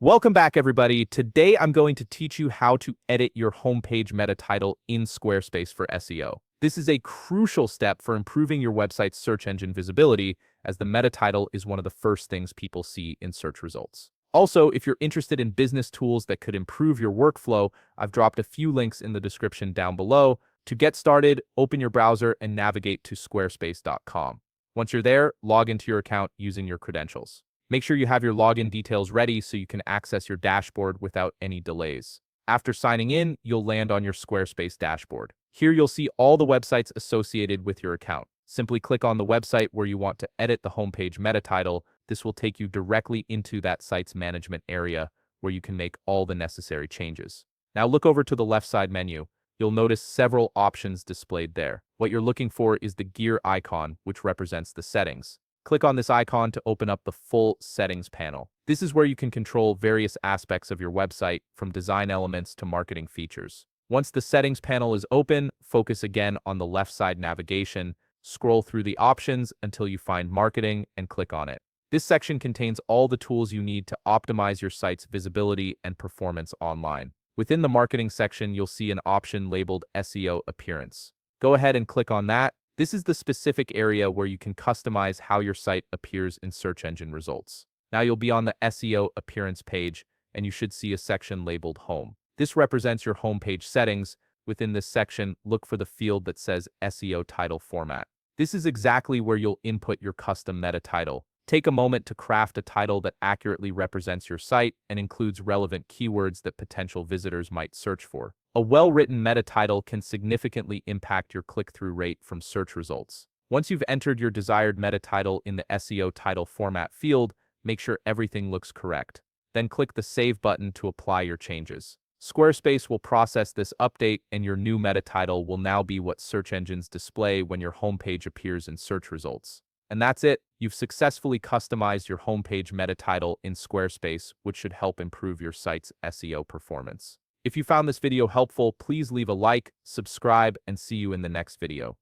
Welcome back, everybody. Today, I'm going to teach you how to edit your homepage meta title in Squarespace for SEO. This is a crucial step for improving your website's search engine visibility, as the meta title is one of the first things people see in search results. Also, if you're interested in business tools that could improve your workflow, I've dropped a few links in the description down below. To get started, open your browser and navigate to squarespace.com. Once you're there, log into your account using your credentials. Make sure you have your login details ready so you can access your dashboard without any delays. After signing in, you'll land on your Squarespace dashboard. Here you'll see all the websites associated with your account. Simply click on the website where you want to edit the homepage meta title. This will take you directly into that site's management area where you can make all the necessary changes. Now look over to the left side menu. You'll notice several options displayed there. What you're looking for is the gear icon, which represents the settings. Click on this icon to open up the full settings panel. This is where you can control various aspects of your website, from design elements to marketing features. Once the settings panel is open, focus again on the left side navigation, scroll through the options until you find marketing and click on it. This section contains all the tools you need to optimize your site's visibility and performance online. Within the marketing section, you'll see an option labeled SEO appearance. Go ahead and click on that. This is the specific area where you can customize how your site appears in search engine results. Now you'll be on the SEO appearance page, and you should see a section labeled Home. This represents your homepage settings. Within this section, look for the field that says SEO title format. This is exactly where you'll input your custom meta title. Take a moment to craft a title that accurately represents your site and includes relevant keywords that potential visitors might search for. A well-written meta title can significantly impact your click-through rate from search results. Once you've entered your desired meta title in the SEO title format field, make sure everything looks correct. Then click the Save button to apply your changes. Squarespace will process this update, and your new meta title will now be what search engines display when your homepage appears in search results. And that's it. You've successfully customized your homepage meta title in Squarespace, which should help improve your site's SEO performance. If you found this video helpful, please leave a like, subscribe, and see you in the next video.